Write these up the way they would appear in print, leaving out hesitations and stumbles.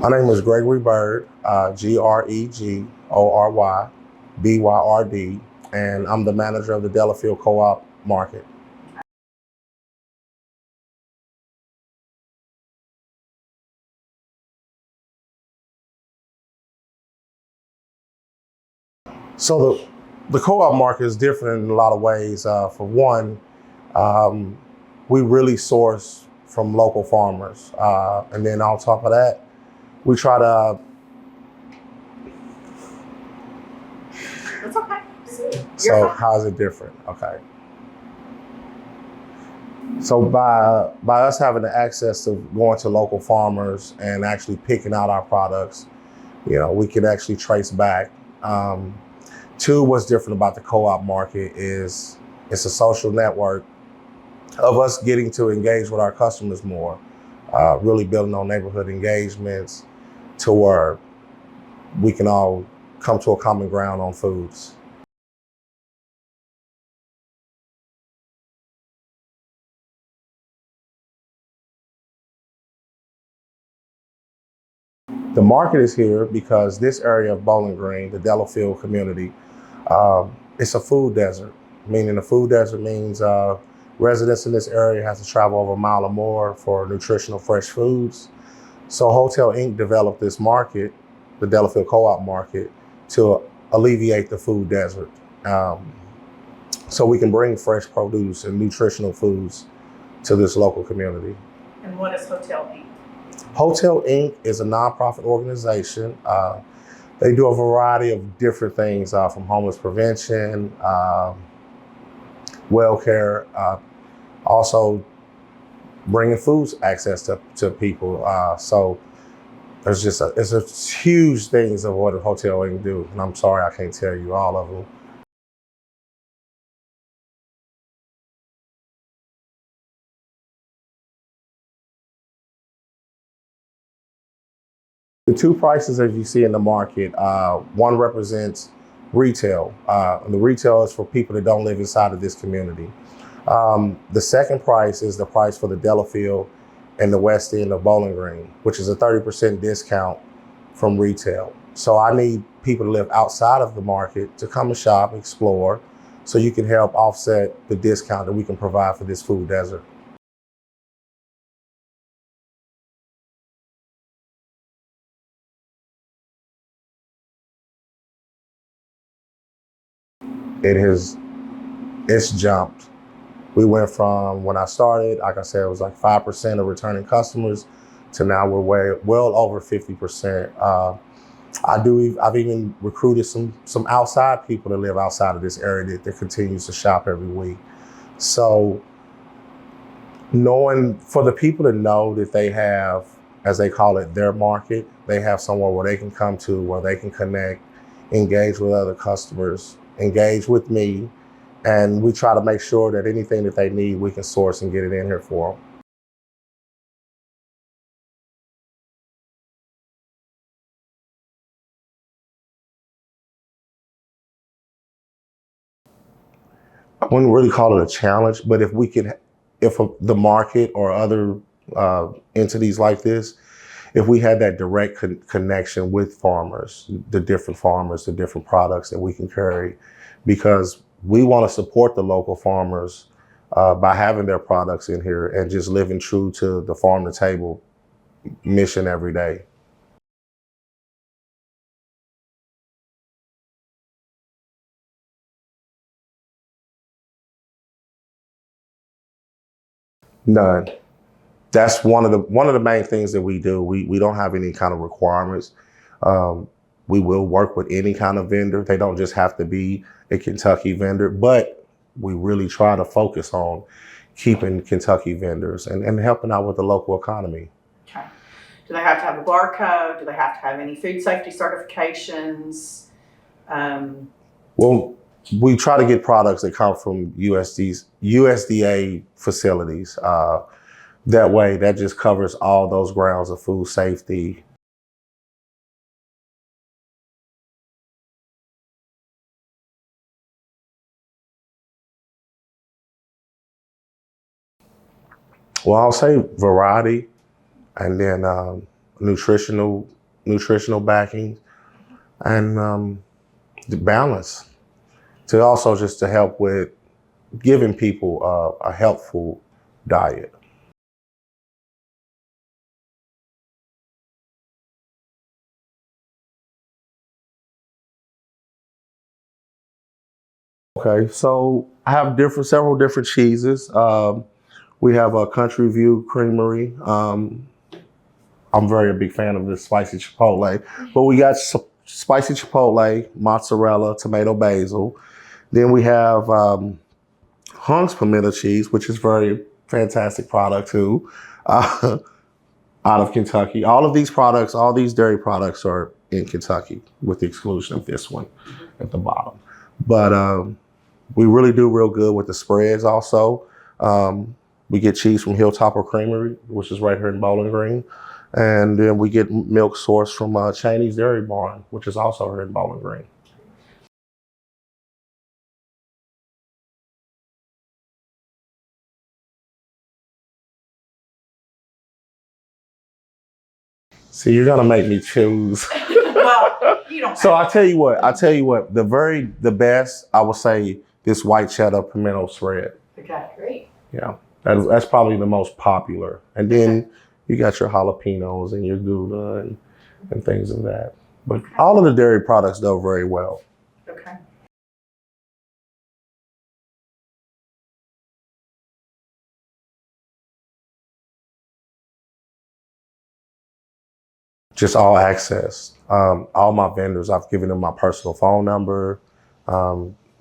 My name is Gregory Bird, Gregory and I'm the manager of the Delafield Co-Op Market. So the co-op market is different in a lot of ways. For one, we really source from local farmers. And then on top of that, we try to... It's okay. So how is it different? Okay. So by us having the access to going to local farmers and actually picking out our products, we can actually trace back. Two, what's different about the co-op market is it's a social network of us getting to engage with our customers more, really building on neighborhood engagements to where we can all come to a common ground on foods. The market is here because this area of Bowling Green, the Delafield community, it's a food desert. Meaning a food desert means residents in this area have to travel over a mile or more for nutritional fresh foods. So Hotel Inc. developed this market, the Delafield Co-op Market, to alleviate the food desert. So we can bring fresh produce and nutritional foods to this local community. And what is Hotel Inc.? Hotel Inc. is a nonprofit organization. They do a variety of different things from homeless prevention, well care, also bringing food access to people. So there's it's huge things of what a Hotel Inc. do. And I'm sorry, I can't tell you all of them. The two prices that you see in the market, one represents retail. And the retail is for people that don't live inside of this community. The second price is the price for the Delafield and the west end of Bowling Green, which is a 30% discount from retail. So I need people to live outside of the market to come and shop, explore, so you can help offset the discount that we can provide for this food desert. It's jumped. We went from when I started, like I said, it was like 5% of returning customers to now we're well over 50%. I've even recruited some outside people that live outside of this area that continues to shop every week. So for the people to know that they have, as they call it, their market, they have somewhere where they can come to, where they can connect, engage with other customers, engage with me, and we try to make sure that anything that they need, we can source and get it in here for them. I wouldn't really call it a challenge, but if the market or other entities like this, if we had that direct connection with farmers, the different products that we can carry, because we want to support the local farmers by having their products in here and just living true to the farm to table mission every day. None. That's one of the main things that we do. We don't have any kind of requirements. We will work with any kind of vendor. They don't just have to be a Kentucky vendor, but we really try to focus on keeping Kentucky vendors and helping out with the local economy. Okay. Do they have to have a barcode? Do they have to have any food safety certifications? Well, we try to get products that come from USDA facilities. That way, that just covers all those grounds of food safety. Well, I'll say variety and then nutritional nutritional backing, and the balance to also just to help with giving people a helpful diet. Okay, so I have several different cheeses. We have a Country View Creamery. I'm very a big fan of the spicy chipotle, but we got spicy chipotle, mozzarella, tomato, basil. Then we have Hunk's pimento cheese, which is very fantastic product too, out of Kentucky. All of these products, all these dairy products are in Kentucky with the exclusion of this one at the bottom. But we really do real good with the spreads also. We get cheese from Hilltopper Creamery, which is right here in Bowling Green. And then we get milk sourced from Chinese Dairy Barn, which is also here in Bowling Green. See, you're gonna make me choose. Well, you don't. So I tell you what, the best, I would say this white cheddar pimento spread. Okay, great. Yeah, that's probably the most popular. And then you got your jalapenos and your Gouda and things of that. But all of the dairy products do very well. Okay. Just all access. All my vendors, I've given them my personal phone number.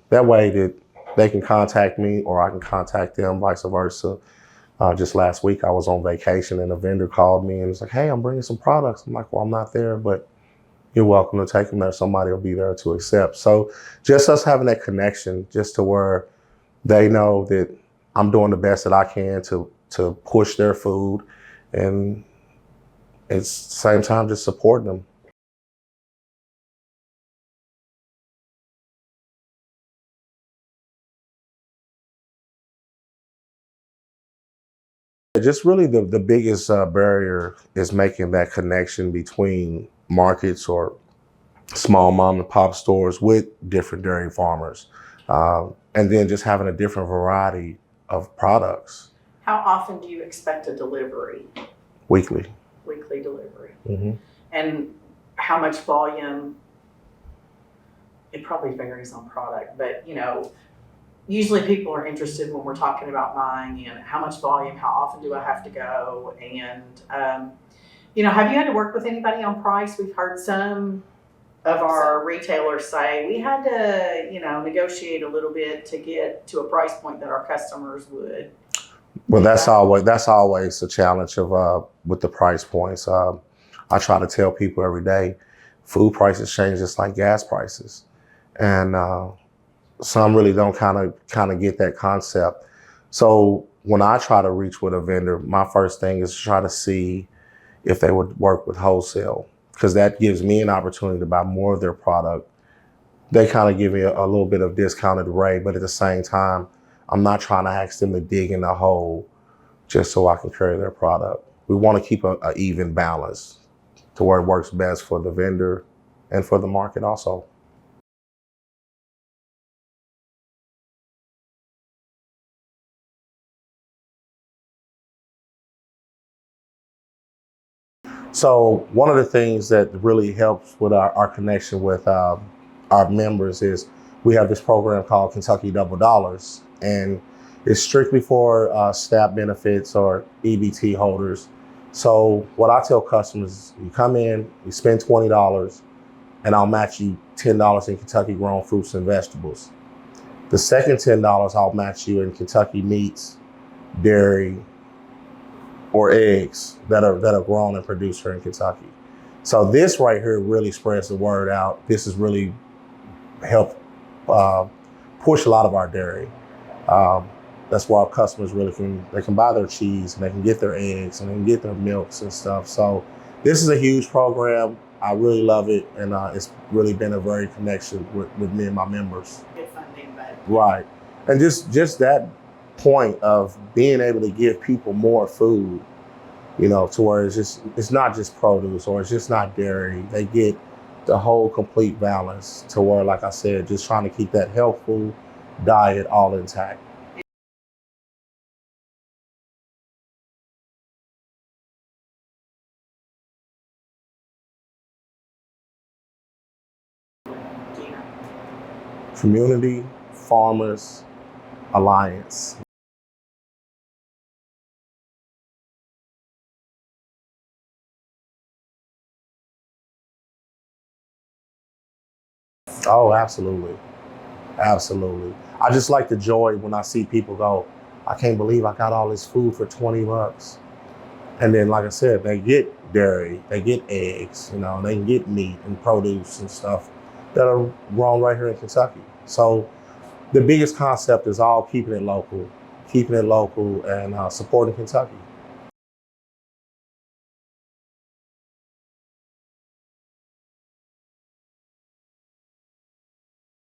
That way that they can contact me or I can contact them, vice versa. Just last week, I was on vacation and a vendor called me and was like, hey, I'm bringing some products. I'm like, well, I'm not there, but you're welcome to take them there. Somebody will be there to accept. So just us having that connection, just to where they know that I'm doing the best that I can to push their food, and at the same time, just supporting them. Just really the biggest barrier is making that connection between markets or small mom and pop stores with different dairy farmers. And then just having a different variety of products. How often do you expect a delivery? Weekly. Weekly delivery. Mm-hmm. And how much volume? It probably varies on product, but usually people are interested when we're talking about buying in how much volume, how often do I have to go? And, have you had to work with anybody on price? We've heard some of our retailers say we had to, negotiate a little bit to get to a price point that our customers would. Well, that's always a challenge of with the price points. I try to tell people every day, food prices change just like gas prices, and some really don't kind of get that concept. So when I try to reach with a vendor, my first thing is to try to see if they would work with wholesale, because that gives me an opportunity to buy more of their product. They kind of give me a little bit of discounted rate, but at the same time, I'm not trying to ask them to dig in the hole just so I can carry their product. We want to keep an even balance to where it works best for the vendor and for the market also. So one of the things that really helps with our connection with our members is we have this program called Kentucky Double Dollars, and it's strictly for SNAP benefits or EBT holders. So what I tell customers is you come in, you spend $20, and I'll match you $10 in Kentucky grown fruits and vegetables. The second $10 I'll match you in Kentucky meats, dairy, or eggs that are grown and produced here in Kentucky. So this right here really spreads the word out. This has really helped push a lot of our dairy. That's why our customers really can buy their cheese and they can get their eggs and they can get their milks and stuff. So this is a huge program. I really love it, and it's really been a very connection with me and my members. Good funding, but Right, and just that point of being able to give people more food to where it's not just produce or it's just not dairy. They get the whole complete balance to where, like I said, just trying to keep that healthful diet all intact. Do you know? Community Farmers Alliance. Oh, absolutely. Absolutely. I just like the joy when I see people go, I can't believe I got all this food for 20 bucks. And then, like I said, they get dairy, they get eggs, they can get meat and produce and stuff that are grown right here in Kentucky. So the biggest concept is all keeping it local and supporting Kentucky.